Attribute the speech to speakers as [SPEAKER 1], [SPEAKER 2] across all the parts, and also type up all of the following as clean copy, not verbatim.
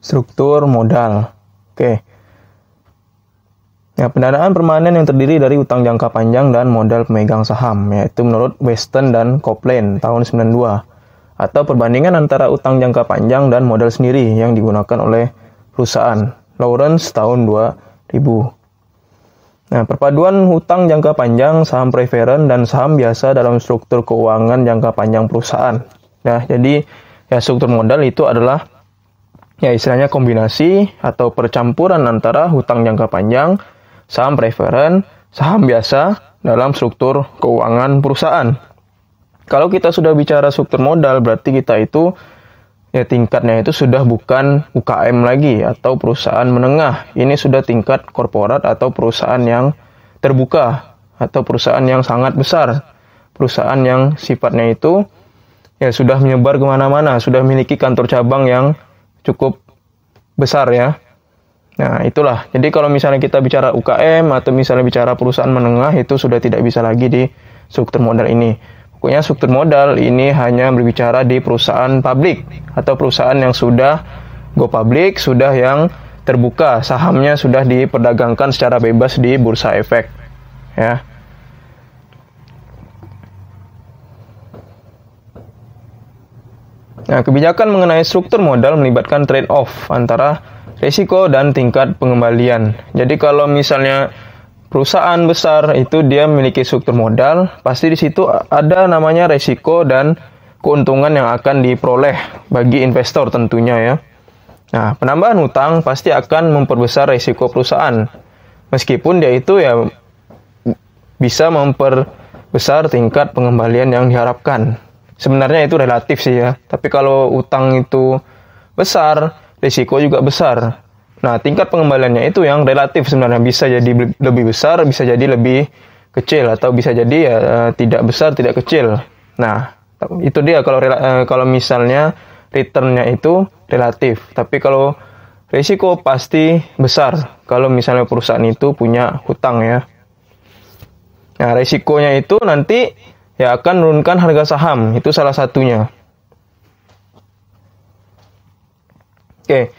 [SPEAKER 1] struktur modal. Oke. Nah, pendanaan permanen yang terdiri dari utang jangka panjang dan modal pemegang saham, yaitu menurut Weston dan Copeland tahun 92, atau perbandingan antara utang jangka panjang dan modal sendiri yang digunakan oleh perusahaan, Lawrence tahun 2000. Nah, perpaduan utang jangka panjang, saham preferen, dan saham biasa dalam struktur keuangan jangka panjang perusahaan. Nah, jadi ya struktur modal itu adalah ya istilahnya kombinasi atau percampuran antara hutang jangka panjang, saham preferen, saham biasa dalam struktur keuangan perusahaan. Kalau kita sudah bicara struktur modal, berarti kita itu ya tingkatnya itu sudah bukan UKM lagi atau perusahaan menengah. Ini sudah tingkat korporat atau perusahaan yang terbuka atau perusahaan yang sangat besar. Perusahaan yang sifatnya itu ya sudah menyebar kemana-mana, sudah memiliki kantor cabang yang cukup besar ya. Nah, itulah. Jadi kalau misalnya kita bicara UKM atau misalnya bicara perusahaan menengah, itu sudah tidak bisa lagi di struktur modal ini. Pokoknya struktur modal ini hanya berbicara di perusahaan publik atau perusahaan yang sudah go public, sudah yang terbuka, sahamnya sudah diperdagangkan secara bebas di bursa efek. Ya. Nah, kebijakan mengenai struktur modal melibatkan trade-off antara risiko dan tingkat pengembalian. Jadi kalau misalnya perusahaan besar itu dia memiliki struktur modal, pasti di situ ada namanya risiko dan keuntungan yang akan diperoleh bagi investor tentunya ya. Nah, penambahan hutang pasti akan memperbesar risiko perusahaan. Meskipun dia itu ya bisa memperbesar tingkat pengembalian yang diharapkan. Sebenarnya itu relatif sih ya. Tapi kalau utang itu besar, risiko juga besar. Nah, tingkat pengembaliannya itu yang relatif sebenarnya, bisa jadi lebih besar, bisa jadi lebih kecil, atau bisa jadi ya tidak besar, tidak kecil. Nah, itu dia kalau misalnya return-nya itu relatif. Tapi kalau risiko pasti besar kalau misalnya perusahaan itu punya hutang ya. Nah, risikonya itu nanti ya akan menurunkan harga saham, itu salah satunya. Oke,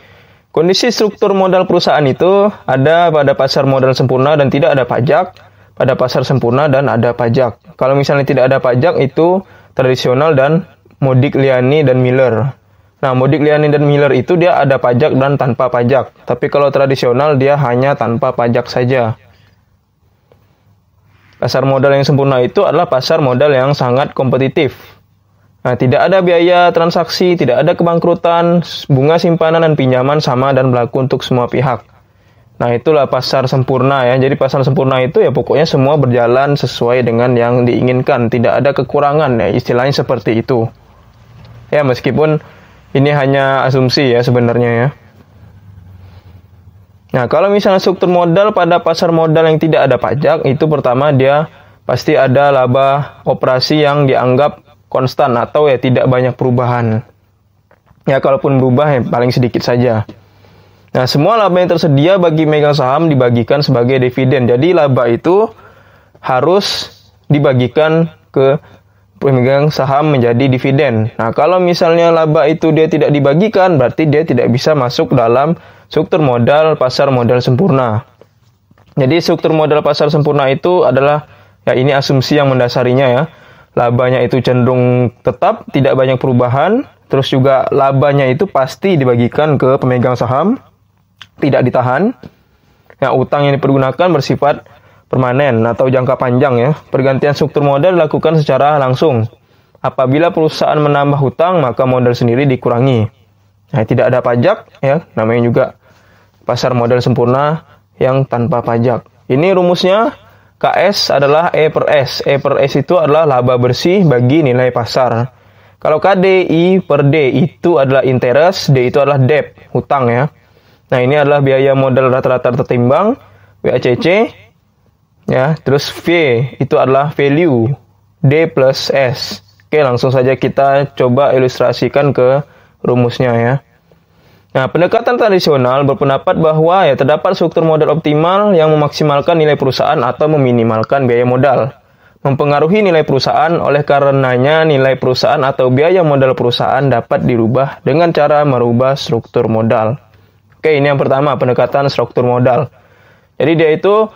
[SPEAKER 1] kondisi struktur modal perusahaan itu ada pada pasar modal sempurna dan tidak ada pajak, pada pasar sempurna dan ada pajak. Kalau misalnya tidak ada pajak itu tradisional dan Modigliani dan Miller. Nah, Modigliani dan Miller itu dia ada pajak dan tanpa pajak. Tapi kalau tradisional dia hanya tanpa pajak saja. Pasar modal yang sempurna itu adalah pasar modal yang sangat kompetitif. Nah, tidak ada biaya transaksi, tidak ada kebangkrutan, bunga simpanan dan pinjaman sama dan berlaku untuk semua pihak. Nah, itulah pasar sempurna ya. Jadi pasar sempurna itu ya pokoknya semua berjalan sesuai dengan yang diinginkan, tidak ada kekurangan ya, istilahnya seperti itu. Ya, meskipun ini hanya asumsi ya sebenarnya ya. Nah, kalau misalnya struktur modal pada pasar modal yang tidak ada pajak, itu pertama dia pasti ada laba operasi yang dianggap konstan atau ya tidak banyak perubahan. Ya, kalaupun berubah ya paling sedikit saja. Nah, semua laba yang tersedia bagi megang saham dibagikan sebagai dividen. Jadi laba itu harus dibagikan ke pemegang saham menjadi dividen. Nah, kalau misalnya laba itu dia tidak dibagikan, berarti dia tidak bisa masuk dalam struktur modal pasar modal sempurna. Jadi struktur modal pasar sempurna itu adalah ya ini asumsi yang mendasarinya ya. Labanya itu cenderung tetap, tidak banyak perubahan. Terus juga labanya itu pasti dibagikan ke pemegang saham, tidak ditahan. Nah, utang yang dipergunakan bersifat permanen atau jangka panjang ya. Pergantian struktur modal dilakukan secara langsung. Apabila perusahaan menambah hutang, maka modal sendiri dikurangi. Nah, tidak ada pajak ya, namanya juga pasar modal sempurna yang tanpa pajak. Ini rumusnya. KS adalah E per S. E per S itu adalah laba bersih bagi nilai pasar. Kalau KD, I per D itu adalah interest, D itu adalah debt, hutang ya. Nah, ini adalah biaya modal rata-rata tertimbang, WACC. Ya, terus V itu adalah value, D plus S. Oke, langsung saja kita coba ilustrasikan ke rumusnya ya. Nah, pendekatan tradisional berpendapat bahwa ya terdapat struktur modal optimal yang memaksimalkan nilai perusahaan atau meminimalkan biaya modal. Mempengaruhi nilai perusahaan, oleh karenanya nilai perusahaan atau biaya modal perusahaan dapat dirubah dengan cara merubah struktur modal. Oke, ini yang pertama, pendekatan struktur modal. Jadi dia itu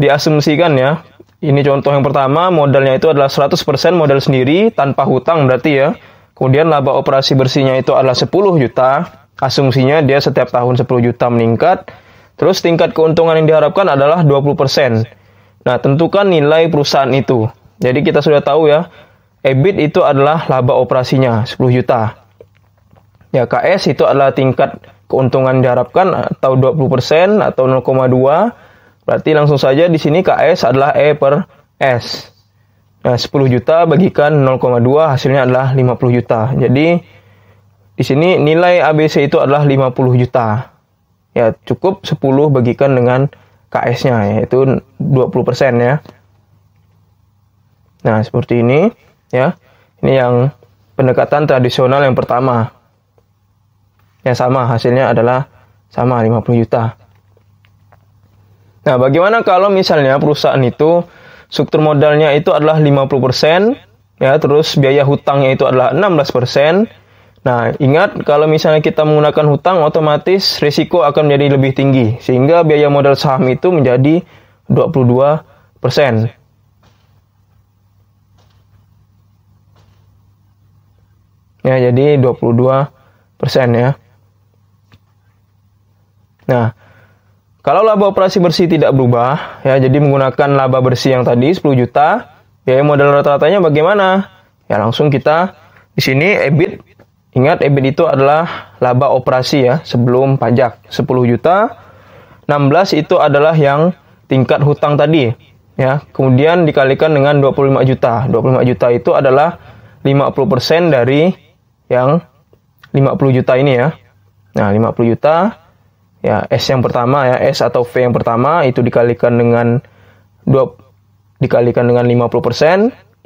[SPEAKER 1] diasumsikan ya. Ini contoh yang pertama, modalnya itu adalah 100% modal sendiri tanpa hutang berarti ya. Kemudian laba operasi bersihnya itu adalah 10 juta. Asumsinya dia setiap tahun 10 juta meningkat. Terus tingkat keuntungan yang diharapkan adalah 20%. Nah, tentukan nilai perusahaan itu. Jadi kita sudah tahu ya, EBIT itu adalah laba operasinya 10 juta. Ya, KS itu adalah tingkat keuntungan diharapkan atau 20% atau 0,2. Berarti langsung saja di sini KS adalah E per S. Nah, 10 juta bagikan 0,2 hasilnya adalah 50 juta. Jadi di sini nilai ABC itu adalah 50 juta. Ya, cukup 10 bagikan dengan KS-nya yaitu 20% ya. Nah, seperti ini ya. Ini yang pendekatan tradisional yang pertama. Yang sama hasilnya adalah sama 50 juta. Nah, bagaimana kalau misalnya perusahaan itu struktur modalnya itu adalah 50%, ya, terus biaya hutangnya itu adalah 16%. Nah, ingat kalau misalnya kita menggunakan hutang, otomatis risiko akan menjadi lebih tinggi, sehingga biaya modal saham itu menjadi 22%. Ya, jadi 22% ya. Nah, kalau laba operasi bersih tidak berubah, ya jadi menggunakan laba bersih yang tadi 10 juta, biaya modal rata-ratanya bagaimana? Ya langsung kita di sini EBIT. Ingat EBIT itu adalah laba operasi ya sebelum pajak 10 juta. 16 itu adalah yang tingkat hutang tadi, ya. Kemudian dikalikan dengan 25 juta. 25 juta itu adalah 50% dari yang 50 juta ini ya. Nah, 50 juta ya, S yang pertama ya, S atau V yang pertama itu dikalikan dengan 50%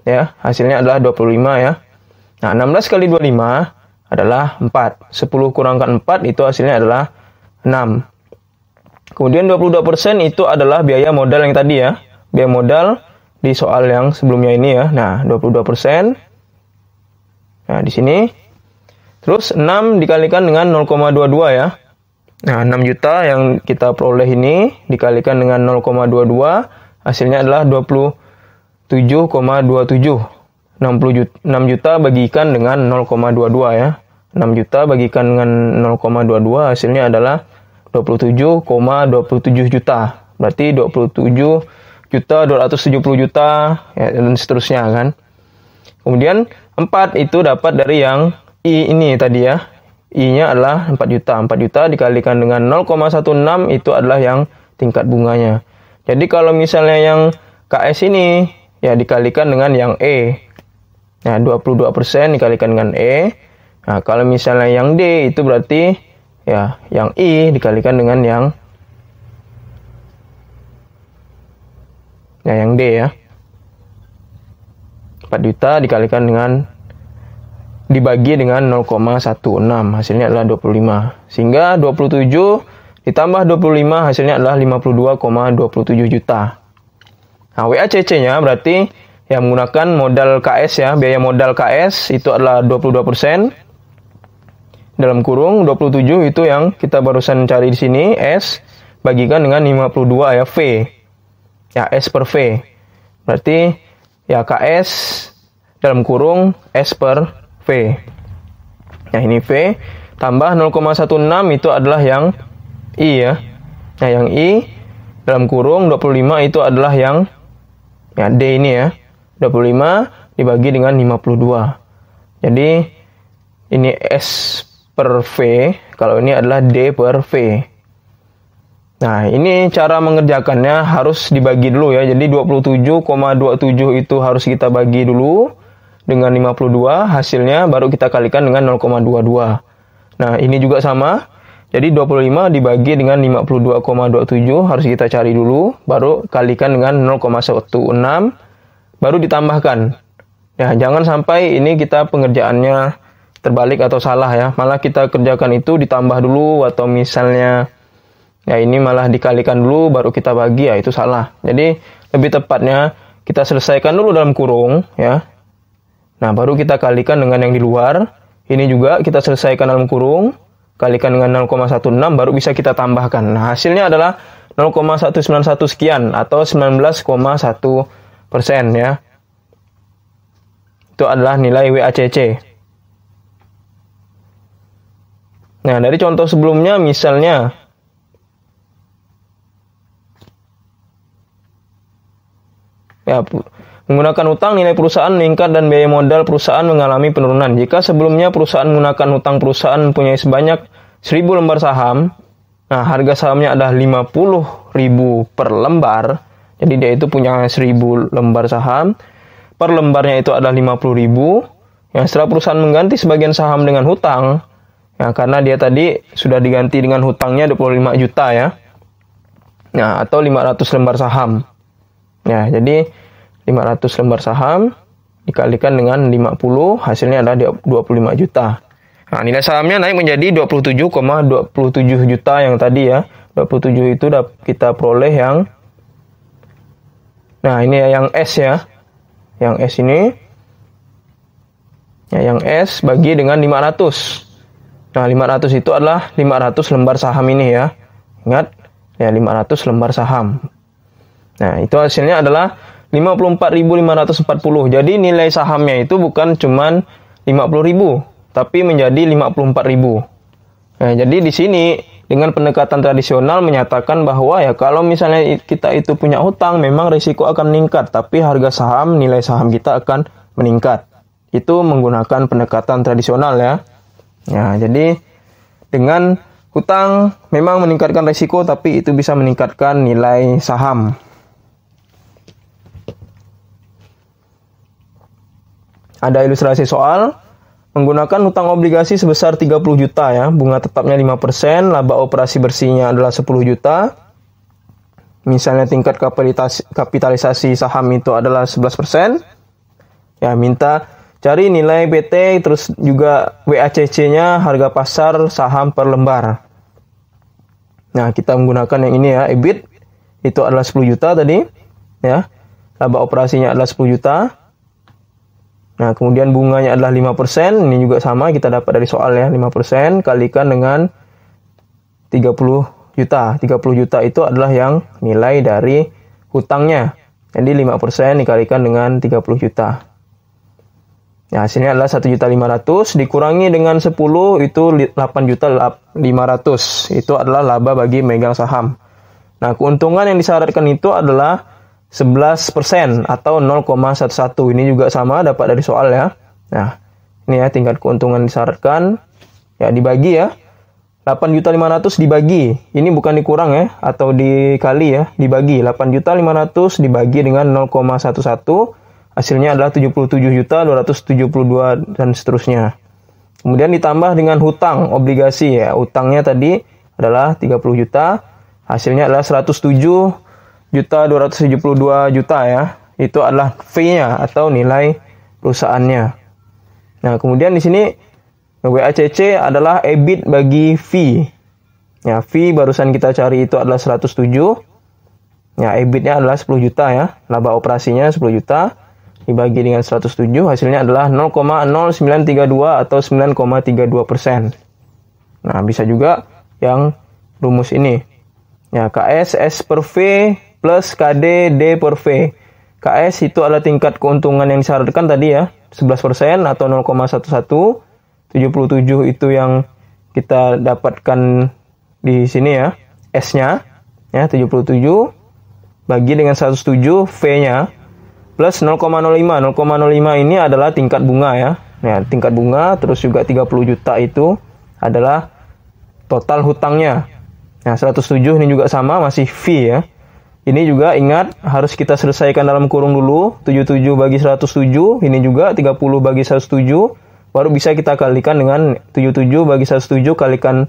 [SPEAKER 1] ya, hasilnya adalah 25 ya. Nah, 16 kali 25 adalah 4. 10 kurangkan 4 itu hasilnya adalah 6. Kemudian 22% itu adalah biaya modal yang tadi ya. Biaya modal di soal yang sebelumnya ini ya. Nah, 22%. Nah, di sini. Terus 6 dikalikan dengan 0,22 ya. Nah, 6 juta yang kita peroleh ini dikalikan dengan 0,22, hasilnya adalah 27,27. 6 juta bagikan dengan 0,22 ya. 6 juta bagikan dengan 0,22 hasilnya adalah 27,27 juta. Berarti 27 juta 270 juta ya, dan seterusnya kan. Kemudian 4 itu dapat dari yang I ini tadi ya. I-nya adalah 4 juta. 4 juta dikalikan dengan 0,16 itu adalah yang tingkat bunganya. Jadi kalau misalnya yang KS ini ya dikalikan dengan yang E. Nah, 22% dikalikan dengan E. Nah, kalau misalnya yang D itu berarti ya yang I dikalikan dengan yang D ya. 4 juta dikalikan dengan dibagi dengan 0,16 hasilnya adalah 25. Sehingga 27 ditambah 25 hasilnya adalah 52,27 juta. Nah, WACC-nya berarti yang menggunakan modal KS ya, biaya modal KS itu adalah 22%. Dalam kurung 27 itu yang kita barusan cari di sini, S bagikan dengan 52 ya, V. Ya, S per V. Berarti ya KS dalam kurung S per V. Nah, ini V tambah 0,16 itu adalah yang I ya. Nah, yang I dalam kurung 25 itu adalah yang ya D ini ya. 25 dibagi dengan 52. Jadi ini S per V, kalau ini adalah D per V. Nah, ini cara mengerjakannya harus dibagi dulu ya. Jadi 27,27 itu harus kita bagi dulu dengan 52, hasilnya baru kita kalikan dengan 0,22. Nah, ini juga sama. Jadi 25 dibagi dengan 52,27 harus kita cari dulu, baru kalikan dengan 0,16, baru ditambahkan. Ya, jangan sampai ini kita pengerjaannya terbalik atau salah ya. Malah kita kerjakan itu ditambah dulu, atau misalnya ya ini malah dikalikan dulu baru kita bagi, ya itu salah. Jadi lebih tepatnya kita selesaikan dulu dalam kurung ya. Nah, baru kita kalikan dengan yang di luar. Ini juga kita selesaikan dalam kurung. kalikan dengan 0,16 baru bisa kita tambahkan. Nah, hasilnya adalah 0,191 sekian atau 19,1% ya. Itu adalah nilai WACC. Nah, dari contoh sebelumnya misalnya ya, menggunakan utang nilai perusahaan meningkat dan biaya modal perusahaan mengalami penurunan. Jika sebelumnya perusahaan menggunakan utang perusahaan mempunyai sebanyak 1000 lembar saham, nah harga sahamnya adalah 50.000 per lembar. Jadi dia itu punya 1000 lembar saham. Per lembarnya itu adalah 50.000. Yang setelah perusahaan mengganti sebagian saham dengan hutang, ya, karena dia tadi sudah diganti dengan hutangnya 25 juta ya. Nah, atau 500 lembar saham. Ya, jadi 500 lembar saham dikalikan dengan 50, hasilnya adalah 25 juta. Nah, nilai sahamnya naik menjadi 27,27 juta yang tadi ya. 27 itu kita peroleh yang, nah ini yang S ya. Yang S ini, ya, yang S bagi dengan 500. Nah, 500 itu adalah 500 lembar saham ini ya. Ingat, ya 500 lembar saham. Nah, itu hasilnya adalah 54.540. Jadi nilai sahamnya itu bukan cuman 50.000, tapi menjadi 54.000. Nah, jadi di sini dengan pendekatan tradisional menyatakan bahwa ya kalau misalnya kita itu punya hutang, memang risiko akan meningkat, tapi harga saham, nilai saham kita akan meningkat. Itu menggunakan pendekatan tradisional ya. Ya, jadi dengan hutang memang meningkatkan risiko, tapi itu bisa meningkatkan nilai saham. Ada ilustrasi soal, menggunakan hutang obligasi sebesar 30 juta ya, bunga tetapnya 5%, laba operasi bersihnya adalah 10 juta. Misalnya tingkat kapitalisasi saham itu adalah 11%. Ya, minta cari nilai PT, terus juga WACC-nya, harga pasar saham per lembar. Nah, kita menggunakan yang ini ya, EBIT, itu adalah 10 juta tadi. Ya, laba operasinya adalah 10 juta. Nah, kemudian bunganya adalah 5%, ini juga sama, kita dapat dari soal ya, 5% kalikan dengan 30 juta. 30 juta itu adalah yang nilai dari hutangnya. Jadi 5% dikalikan dengan 30 juta. Ya, hasilnya adalah 1.500.000 dikurangi dengan 10 itu 8.500.000. Itu adalah laba bagi megang saham. Nah, keuntungan yang disyaratkan itu adalah 11% atau 0,11. Ini juga sama dapat dari soal ya. Nah, ini ya tingkat keuntungan disyaratkan. Ya, dibagi ya. 8.500.000 dibagi. Ini bukan dikurang ya atau dikali ya, dibagi. 8.500.000 dibagi dengan 0,11. Hasilnya adalah 77.272 dan seterusnya. Kemudian ditambah dengan hutang obligasi ya. Hutangnya tadi adalah 30 juta. Hasilnya adalah 107.272 juta ya. Itu adalah fee-nya atau nilai perusahaannya. Nah, kemudian di sini WACC adalah EBIT bagi fee. Ya, fee barusan kita cari itu adalah 107. Ya, EBIT-nya adalah 10 juta ya. Laba operasinya 10 juta. Dibagi dengan 107, hasilnya adalah 0,0932 atau 9,32%. Nah, bisa juga yang rumus ini. Ya, KS S per V plus KD D per V. KS itu adalah tingkat keuntungan yang disyaratkan tadi ya, 11% atau 0,11. 77 itu yang kita dapatkan di sini ya, S-nya. Ya, 77 bagi dengan 107 V-nya. Plus 0,05. 0,05 ini adalah tingkat bunga ya. Nah, tingkat bunga, terus juga 30 juta itu adalah total hutangnya. Nah, 107 ini juga sama, masih fee ya. Ini juga ingat, harus kita selesaikan dalam kurung dulu. 77 bagi 107, ini juga 30 bagi 107. Baru bisa kita kalikan dengan 77 bagi 107 kalikan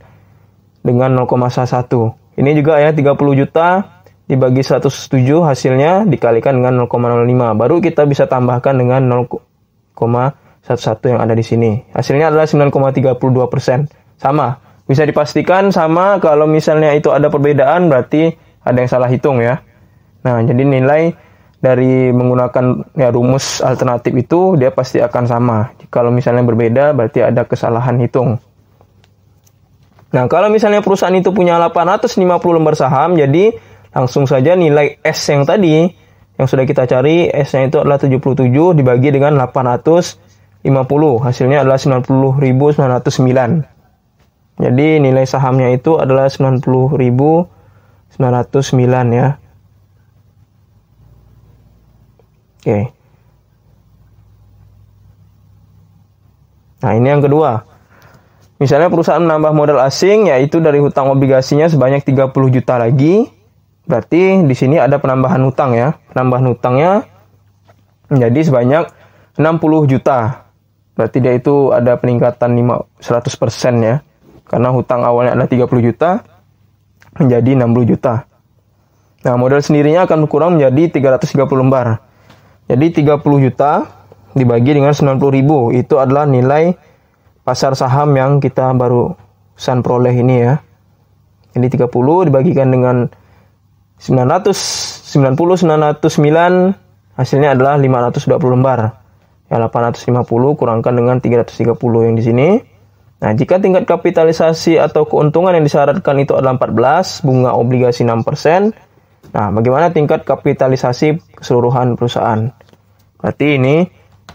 [SPEAKER 1] dengan 0,1. Ini juga ya, 30 juta. Dibagi 107 hasilnya dikalikan dengan 0,05. Baru kita bisa tambahkan dengan 0,11 yang ada di sini. Hasilnya adalah 9,32%. Sama. Bisa dipastikan sama, kalau misalnya itu ada perbedaan berarti ada yang salah hitung ya. Nah, jadi nilai dari menggunakan ya, rumus alternatif itu dia pasti akan sama. Kalau misalnya berbeda berarti ada kesalahan hitung. Nah, kalau misalnya perusahaan itu punya 850 lembar saham, jadi langsung saja nilai S yang tadi, yang sudah kita cari, S-nya itu adalah 77 dibagi dengan 850. Hasilnya adalah 90.909. Jadi nilai sahamnya itu adalah 90.909 ya. Oke. Nah, ini yang kedua. Misalnya perusahaan menambah modal asing, yaitu dari hutang obligasinya sebanyak 30 juta lagi. Berarti di sini ada penambahan hutang ya. Penambahan hutangnya menjadi sebanyak 60 juta. Berarti dia itu ada peningkatan 100% ya. Karena hutang awalnya adalah 30 juta menjadi 60 juta. Nah, modal sendirinya akan berkurang menjadi 330 lembar. Jadi 30 juta dibagi dengan 90.000, itu adalah nilai pasar saham yang kita barusan peroleh ini ya. Jadi 30 dibagikan dengan 909, hasilnya adalah 520 lembar. Ya, 850 kurangkan dengan 330 yang di sini. Nah, jika tingkat kapitalisasi atau keuntungan yang disyaratkan itu adalah 14, bunga obligasi 6%. Nah, bagaimana tingkat kapitalisasi keseluruhan perusahaan? Berarti ini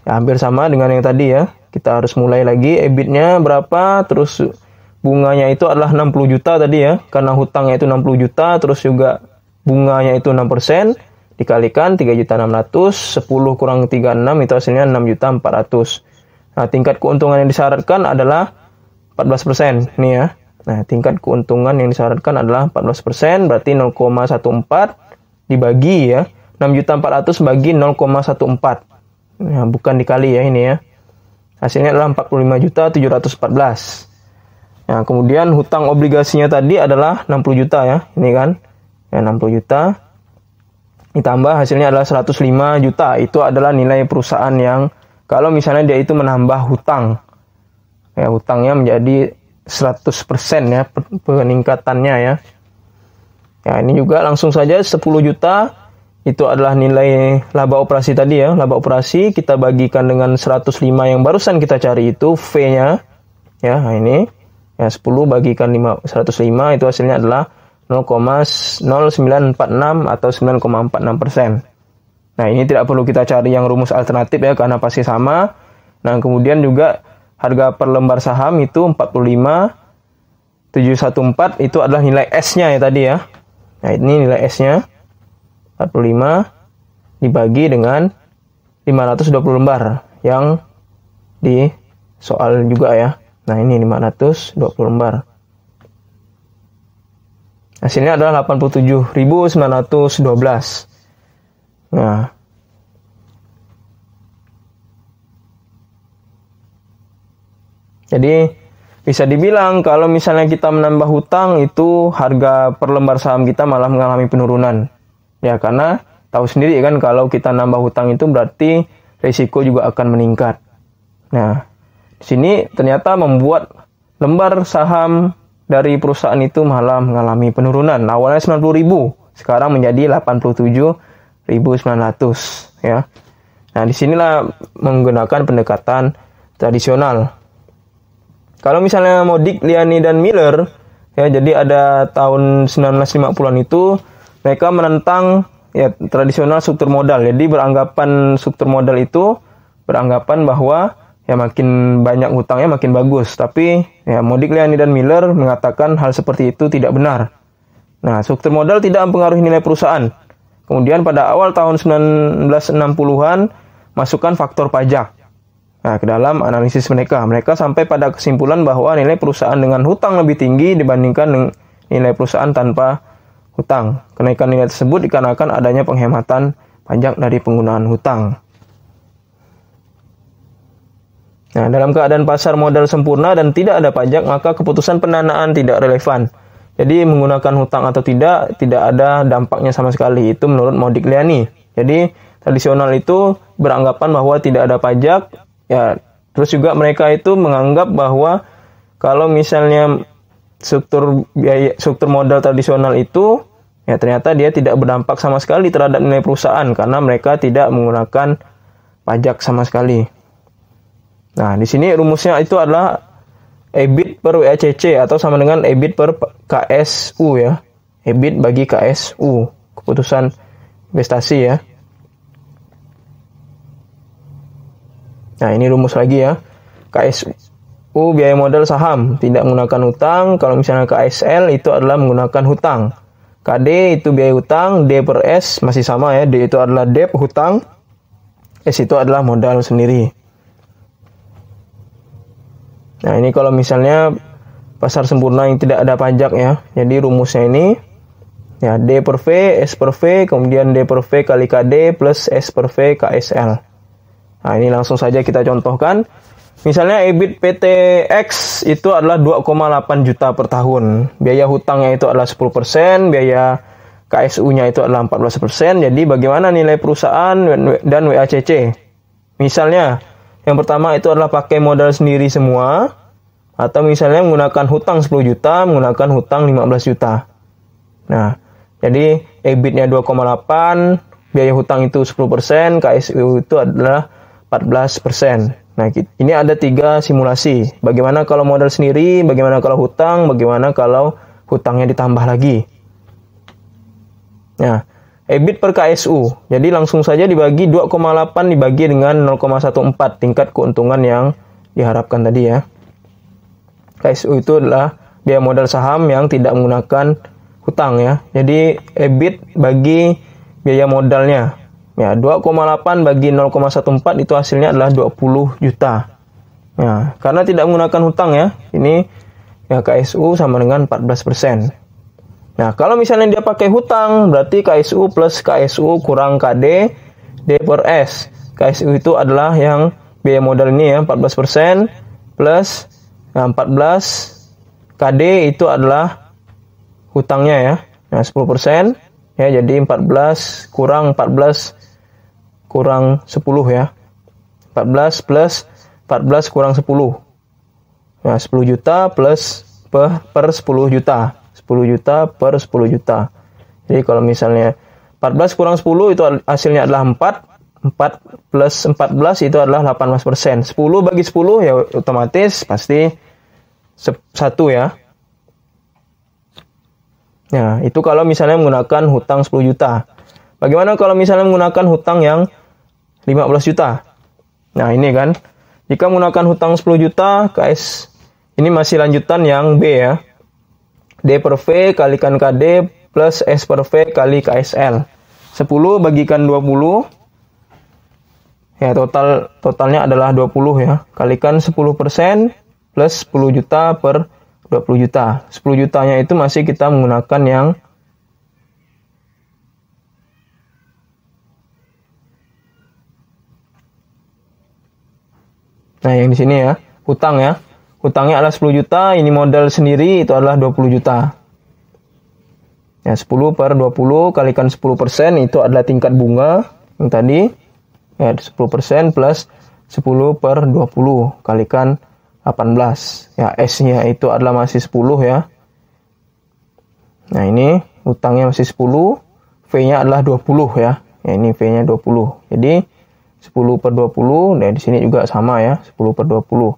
[SPEAKER 1] ya, hampir sama dengan yang tadi ya. Kita harus mulai lagi, EBIT-nya berapa, terus bunganya itu adalah 60 juta tadi ya, karena hutangnya itu 60 juta, terus juga bunganya itu 6%, dikalikan 3.600, 10 kurang 36, itu hasilnya 6.400. Nah, tingkat keuntungan yang disyaratkan adalah 14%, nih ya. Nah, tingkat keuntungan yang disyaratkan adalah 14%, berarti 0,14 dibagi ya, 6.400 bagi 0,14. Nah, bukan dikali ya ini ya. Hasilnya adalah 45.714. Nah, kemudian hutang obligasinya tadi adalah 60 juta ya. Ini kan. Ya, 60 juta. Ditambah hasilnya adalah 105 juta. Itu adalah nilai perusahaan yang kalau misalnya dia itu menambah hutang. Ya, hutangnya menjadi 100% ya peningkatannya ya. Ya, ini juga langsung saja 10 juta. Itu adalah nilai laba operasi tadi ya. Laba operasi kita bagikan dengan 105 yang barusan kita cari itu V-nya. Ya, nah ini. Ya, 10 bagikan 105 itu hasilnya adalah 0,0946 atau 9,46%. Nah, ini tidak perlu kita cari yang rumus alternatif ya, karena pasti sama. Nah, kemudian juga harga per lembar saham itu 45.714, itu adalah nilai S-nya ya tadi ya. Nah, ini nilai S-nya. 45 dibagi dengan 520 lembar yang di soal juga ya. Nah, ini 520 lembar. Hasilnya adalah 87.912. Nah, jadi bisa dibilang kalau misalnya kita menambah hutang, itu harga per lembar saham kita malah mengalami penurunan. Ya, karena tahu sendiri kan kalau kita nambah hutang itu berarti risiko juga akan meningkat. Nah, di sini ternyata membuat lembar saham dari perusahaan itu malah mengalami penurunan. Awalnya 90.000, sekarang menjadi 87.900 ya. Nah, disinilah menggunakan pendekatan tradisional. Kalau misalnya Modic, Liani, dan Miller ya, jadi ada tahun 1950-an itu mereka menentang ya tradisional struktur modal. Jadi beranggapan struktur modal itu beranggapan bahwa ya makin banyak hutangnya makin bagus. Tapi ya Modic, Liani, dan Miller mengatakan hal seperti itu tidak benar. Nah, struktur modal tidak mempengaruhi nilai perusahaan. Kemudian pada awal tahun 1960-an masukkan faktor pajak. Nah, ke dalam analisis mereka. Mereka sampai pada kesimpulan bahwa nilai perusahaan dengan hutang lebih tinggi dibandingkan nilai perusahaan tanpa hutang. Kenaikan nilai tersebut dikarenakan adanya penghematan pajak dari penggunaan hutang. Nah, dalam keadaan pasar modal sempurna dan tidak ada pajak, maka keputusan pendanaan tidak relevan. Jadi menggunakan hutang atau tidak ada dampaknya sama sekali. Itu menurut Modic, Liani. Jadi tradisional itu beranggapan bahwa tidak ada pajak. Ya, terus juga mereka itu menganggap bahwa kalau misalnya struktur modal tradisional itu ya ternyata dia tidak berdampak sama sekali terhadap nilai perusahaan karena mereka tidak menggunakan pajak sama sekali. Nah, di sini rumusnya itu adalah EBIT per WACC atau sama dengan EBIT per KSU ya. EBIT bagi KSU, keputusan investasi ya. Nah, ini rumus lagi ya. KSU biaya modal saham, tidak menggunakan hutang. Kalau misalnya KSL itu adalah menggunakan hutang. KD itu biaya hutang, D per S masih sama ya. D itu adalah debt hutang, S itu adalah modal sendiri. Nah, ini kalau misalnya pasar sempurna yang tidak ada pajak ya. Jadi rumusnya ini ya D per V, S per V, kemudian D per V kali KD plus S per V KSL. Nah, ini langsung saja kita contohkan. Misalnya EBIT PT X itu adalah 2,8 juta per tahun. Biaya hutangnya itu adalah 10%, biaya KSU-nya itu adalah 14%. Jadi bagaimana nilai perusahaan dan WACC? Misalnya, yang pertama itu adalah pakai modal sendiri semua. Atau misalnya menggunakan hutang 10 juta, menggunakan hutang 15 juta. Nah, jadi EBIT-nya 2,8, biaya hutang itu 10%, KSU itu adalah 14%. Nah, ini ada 3 simulasi. Bagaimana kalau modal sendiri, bagaimana kalau hutang, bagaimana kalau hutangnya ditambah lagi. Nah, EBIT per KSU. Jadi langsung saja dibagi 2,8 dibagi dengan 0,14 tingkat keuntungan yang diharapkan tadi ya. KSU itu adalah biaya modal saham yang tidak menggunakan hutang ya. Jadi EBIT bagi biaya modalnya. Ya, 2,8 bagi 0,14 itu hasilnya adalah 20 juta. Ya, karena tidak menggunakan hutang ya. Ini ya KSU sama dengan 14%. Nah, kalau misalnya dia pakai hutang, berarti KSU plus KSU kurang KD, D per S. KSU itu adalah yang biaya modal ini ya, 14% plus 14. KD itu adalah hutangnya ya. Nah, 10%. Ya, jadi 14 kurang 14 kurang 10 ya. 14 plus 14 kurang 10. Nah, 10 juta plus per 10 juta. 10 juta per 10 juta. Jadi kalau misalnya 14 kurang 10 itu hasilnya adalah 4. 4 plus 14 itu adalah 18%. 10 bagi 10 ya otomatis pasti 1 ya. Nah, itu kalau misalnya menggunakan hutang 10 juta. Bagaimana kalau misalnya menggunakan hutang yang 15 juta? Nah, ini kan. Jika menggunakan hutang 10 juta, KS ini masih lanjutan yang B ya. D per V kalikan KD plus S per V kali KSL. 10 bagikan 20. Ya, totalnya adalah 20 ya. Kalikan 10% plus 10 juta per 20 juta. 10 jutanya itu masih kita menggunakan yang nah, yang di sini ya, hutang ya. Hutangnya adalah 10 juta, ini modal sendiri itu adalah 20 juta. Ya, 10 per 20 kalikan 10% itu adalah tingkat bunga yang tadi. Ya, 10% plus 10 per 20 kalikan 18. Ya, S-nya itu adalah masih 10 ya. Nah, ini hutangnya masih 10, V-nya adalah 20 ya. Ya, ini V-nya 20. Jadi 10 per 20, nah di sini juga sama ya, 10 per 20.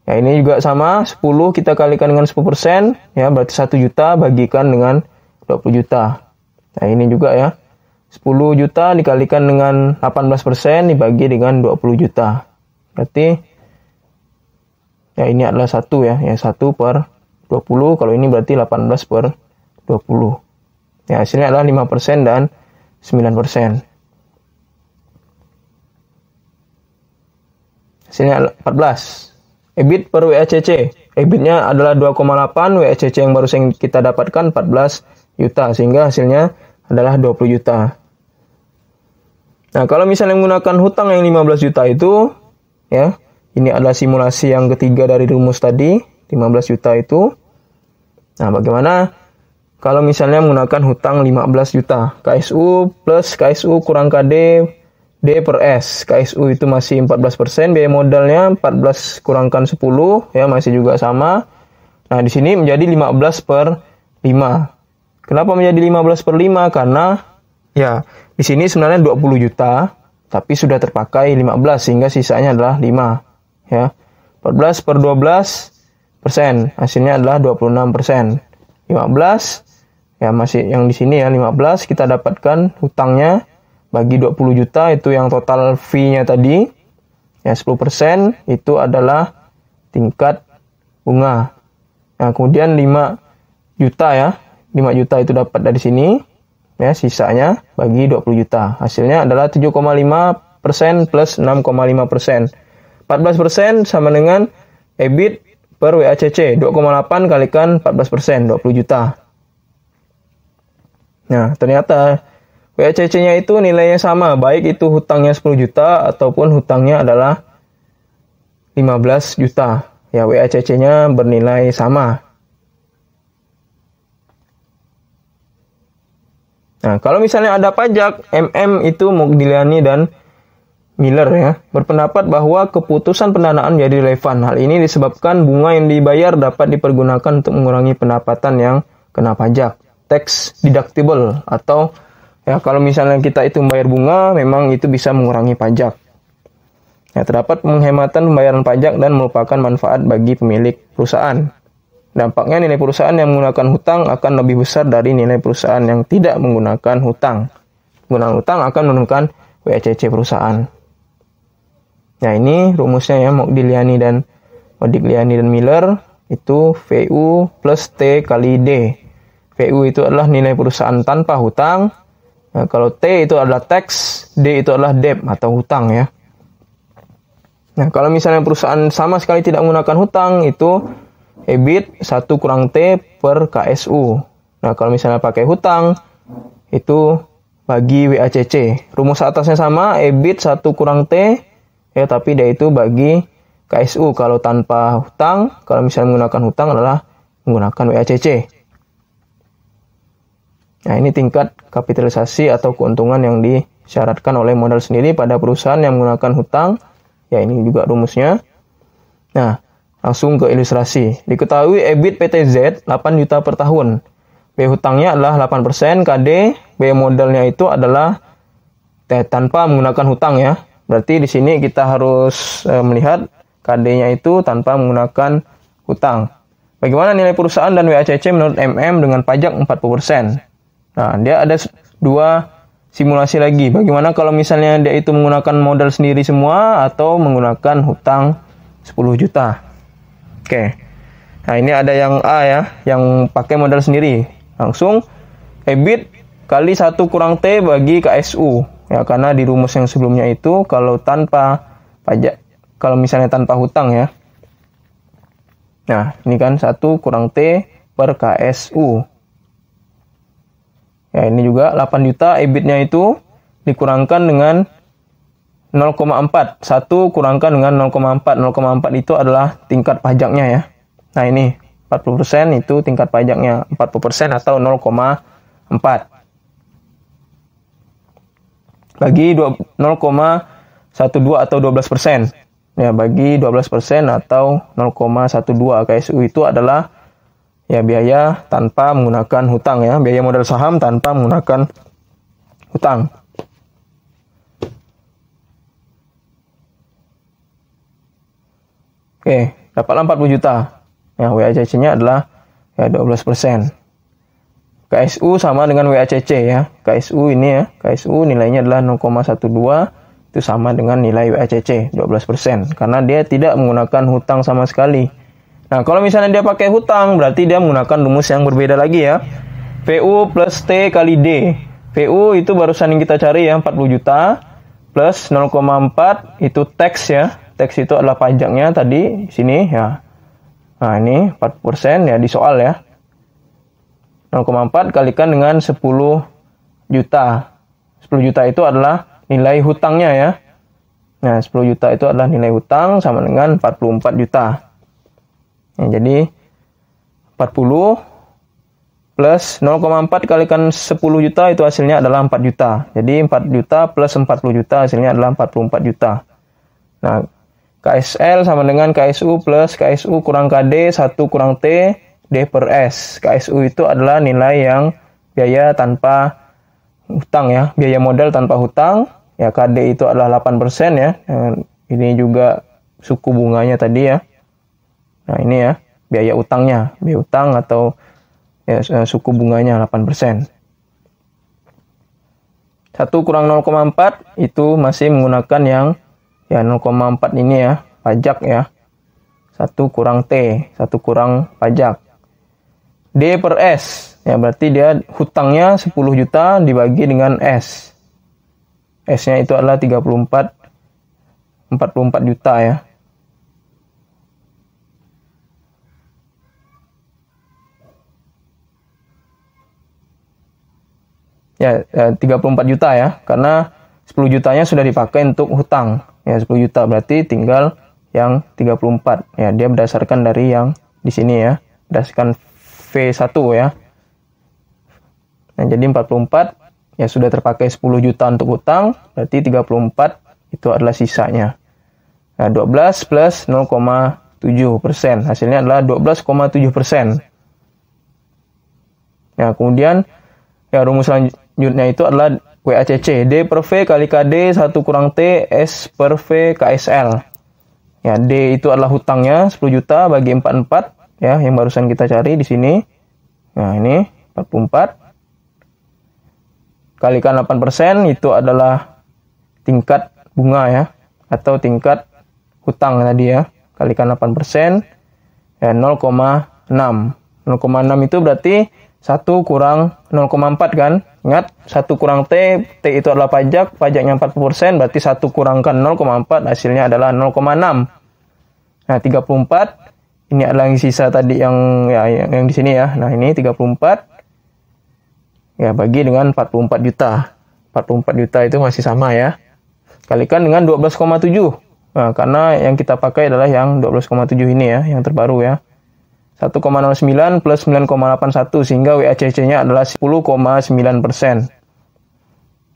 [SPEAKER 1] Ya, ini juga sama, 10 kita kalikan dengan 10%, ya berarti 1 juta bagikan dengan 20 juta. Nah, ini juga ya, 10 juta dikalikan dengan 18% dibagi dengan 20 juta. Berarti, ya ini adalah 1 ya, 1 per 20, kalau ini berarti 18 per 20. Ya, hasilnya adalah 5% dan 9%. Hasilnya 14. EBIT per WACC. EBIT-nya adalah 2,8, WACC yang baru kita dapatkan 14 juta, sehingga hasilnya adalah 20 juta. Nah, kalau misalnya menggunakan hutang yang 15 juta itu, ya, ini adalah simulasi yang ketiga dari rumus tadi, 15 juta itu. Nah, bagaimana kalau misalnya menggunakan hutang 15 juta? KSU plus KSU kurang KD, D per S. KSU itu masih 14%, biaya modalnya 14 kurangkan 10, ya masih juga sama. Nah, di sini menjadi 15 per 5. Kenapa menjadi 15 per 5? Karena, ya, di sini sebenarnya 20 juta, tapi sudah terpakai 15, sehingga sisanya adalah 5. Ya, 14 per 12, Hasilnya adalah 26%. 15, ya masih yang di sini ya, 15 kita dapatkan hutangnya bagi 20 juta itu yang total fee-nya tadi. Ya 10% itu adalah tingkat bunga. Nah, kemudian 5 juta ya. 5 juta itu dapat dari sini. Ya, sisanya bagi 20 juta. Hasilnya adalah 7,5% plus 6,5%. 14% sama dengan EBIT per WACC. 2,8 kalikan 14%, 20 juta. Nah, ternyata WACC-nya itu nilainya sama. Baik itu hutangnya 10 juta ataupun hutangnya adalah 15 juta. Ya, WACC-nya bernilai sama. Nah, kalau misalnya ada pajak, MM itu Modigliani dan Miller ya, berpendapat bahwa keputusan pendanaan jadi relevan. Hal ini disebabkan bunga yang dibayar dapat dipergunakan untuk mengurangi pendapatan yang kena pajak. Tax deductible atau ya kalau misalnya kita itu membayar bunga, memang itu bisa mengurangi pajak. Ya, terdapat penghematan pembayaran pajak dan merupakan manfaat bagi pemilik perusahaan. Dampaknya nilai perusahaan yang menggunakan hutang akan lebih besar dari nilai perusahaan yang tidak menggunakan hutang. Penggunaan hutang akan menurunkan WACC perusahaan. Nah, ini rumusnya ya, Modigliani dan Miller itu VU plus T kali D. VU itu adalah nilai perusahaan tanpa hutang. Nah, kalau T itu adalah tax, D itu adalah debt atau hutang ya. Nah, kalau misalnya perusahaan sama sekali tidak menggunakan hutang, itu EBIT 1 kurang T per KSU. Nah, kalau misalnya pakai hutang, itu bagi WACC. Rumus atasnya sama, EBIT 1 kurang T, ya, tapi dia itu bagi KSU. Kalau tanpa hutang, kalau misalnya menggunakan hutang adalah menggunakan WACC. Nah, ini tingkat kapitalisasi atau keuntungan yang disyaratkan oleh modal sendiri pada perusahaan yang menggunakan hutang. Ya, ini juga rumusnya. Nah, langsung ke ilustrasi. Diketahui EBIT PT Z 8 juta per tahun. B hutangnya adalah 8%, KD, B modalnya itu adalah tanpa menggunakan hutang ya. Berarti di sini kita harus melihat KD-nya itu tanpa menggunakan hutang. Bagaimana nilai perusahaan dan WACC menurut MM dengan pajak 40%? Nah, dia ada dua simulasi lagi. Bagaimana kalau misalnya dia itu menggunakan modal sendiri semua atau menggunakan hutang 10 juta. Oke. Nah, ini ada yang A ya, yang pakai modal sendiri. Langsung EBIT kali 1 kurang T bagi KSU. Ya, karena di rumus yang sebelumnya itu kalau tanpa pajak, kalau misalnya tanpa hutang ya. Nah, ini kan 1 kurang T per KSU. Ya, ini juga 8 juta EBIT-nya itu dikurangkan dengan 0,4. 1 kurangkan dengan 0,4. 0,4 itu adalah tingkat pajaknya ya. Nah, ini 40% itu tingkat pajaknya. 40% atau 0,4. Bagi 0,12 atau 12%. Ya, bagi 12% atau 0,12 KSU itu adalah ya biaya tanpa menggunakan hutang ya, biaya modal saham tanpa menggunakan hutang. Oke, dapatlah 40 juta. Ya, WACC-nya adalah ya 12%. KSU sama dengan WACC ya. KSU ini ya, KSU nilainya adalah 0,12, itu sama dengan nilai WACC 12% karena dia tidak menggunakan hutang sama sekali. Nah, kalau misalnya dia pakai hutang, berarti dia menggunakan rumus yang berbeda lagi ya. VU plus T kali D. VU itu barusan yang kita cari ya, 40 juta. Plus 0,4 itu tax ya. Tax itu adalah pajaknya tadi, sini ya. Nah, ini 40% ya di soal ya. 0,4 kalikan dengan 10 juta. 10 juta itu adalah nilai hutangnya ya. Nah, 10 juta itu adalah nilai hutang sama dengan 44 juta. Ya, jadi 40 plus 0,4 kalikan 10 juta itu hasilnya adalah 4 juta. Jadi 4 juta plus 40 juta hasilnya adalah 44 juta. Nah, KSL sama dengan KSU plus KSU kurang KD 1 kurang T D per S. KSU itu adalah nilai yang biaya tanpa hutang ya, biaya modal tanpa hutang. Ya, KD itu adalah 8% ya. Ini juga suku bunganya tadi ya. Nah, ini ya, biaya utangnya, biaya utang atau ya, suku bunganya 8%. 1 kurang 0,4 itu masih menggunakan yang ya 0,4 ini ya, pajak ya. 1 kurang T, 1 kurang pajak. D per S, ya berarti dia hutangnya 10 juta dibagi dengan S. S-nya itu adalah 44 juta ya. Ya, 34 juta ya, karena 10 jutanya sudah dipakai untuk hutang. Ya, 10 juta berarti tinggal yang 34. Ya, dia berdasarkan dari yang di sini ya, berdasarkan V1 ya. Nah, jadi 44 ya sudah terpakai 10 juta untuk hutang, berarti 34 itu adalah sisanya. Nah, 12 plus 0,7%, hasilnya adalah 12,7%. Nah, kemudian ya rumus selanjutnya itu adalah WACC. D per V kali KD 1 kurang T S per V KSL. Ya, D itu adalah hutangnya 10 juta bagi 44 ya, yang barusan kita cari di sini. Nah, ini 44 kalikan 8% itu adalah tingkat bunga ya, atau tingkat hutang tadi ya. Kalikan 8% ya 0,6. 0,6 itu berarti 1 kurang 0,4 kan. Ingat, 1 kurang T, T itu adalah pajak, pajaknya 40%, berarti 1 kurangkan 0,4, hasilnya adalah 0,6. Nah, 34, ini adalah yang sisa tadi yang di sini ya. Nah, ini 34, ya bagi dengan 44 juta. 44 juta itu masih sama ya. Kalikan dengan 12,7. Nah, karena yang kita pakai adalah yang 12,7 ini ya, yang terbaru ya. 1,09 plus 9,81 sehingga WACC-nya adalah 10,9%.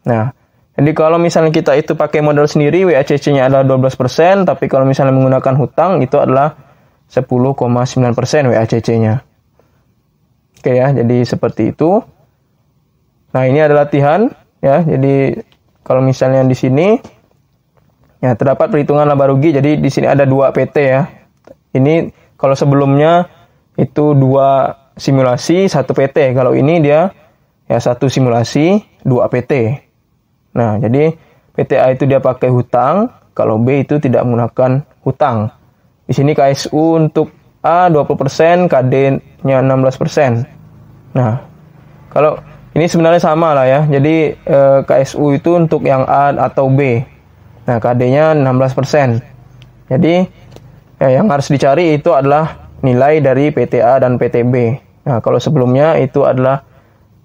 [SPEAKER 1] Nah, jadi kalau misalnya kita itu pakai modal sendiri, WACC-nya adalah 12%, tapi kalau misalnya menggunakan hutang itu adalah 10,9% WACC-nya. Oke ya, jadi seperti itu. Nah, ini adalah latihan ya. Jadi kalau misalnya di sini ya terdapat perhitungan laba rugi. Jadi di sini ada 2 PT ya. Ini kalau sebelumnya itu 2 simulasi 1 PT. Kalau ini dia ya 1 simulasi 2 PT. Nah, jadi PTA itu dia pakai hutang, kalau B itu tidak menggunakan hutang. Di sini KSU untuk A 20%, KD-nya 16%. Nah, kalau ini sebenarnya sama lah ya. Jadi KSU itu untuk yang A atau B. Nah, KD-nya 16%. Jadi yang harus dicari itu adalah nilai dari PTA dan PTB. Nah, kalau sebelumnya itu adalah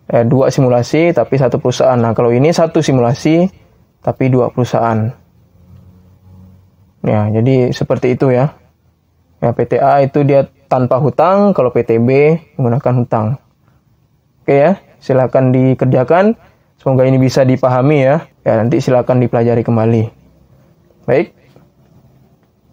[SPEAKER 1] 2 simulasi tapi 1 perusahaan. Nah, kalau ini 1 simulasi tapi 2 perusahaan. Ya, jadi seperti itu ya. Ya, PTA itu dia tanpa hutang, kalau PTB menggunakan hutang. Oke ya, silakan dikerjakan. Semoga ini bisa dipahami ya. Ya, nanti silakan dipelajari kembali. Baik.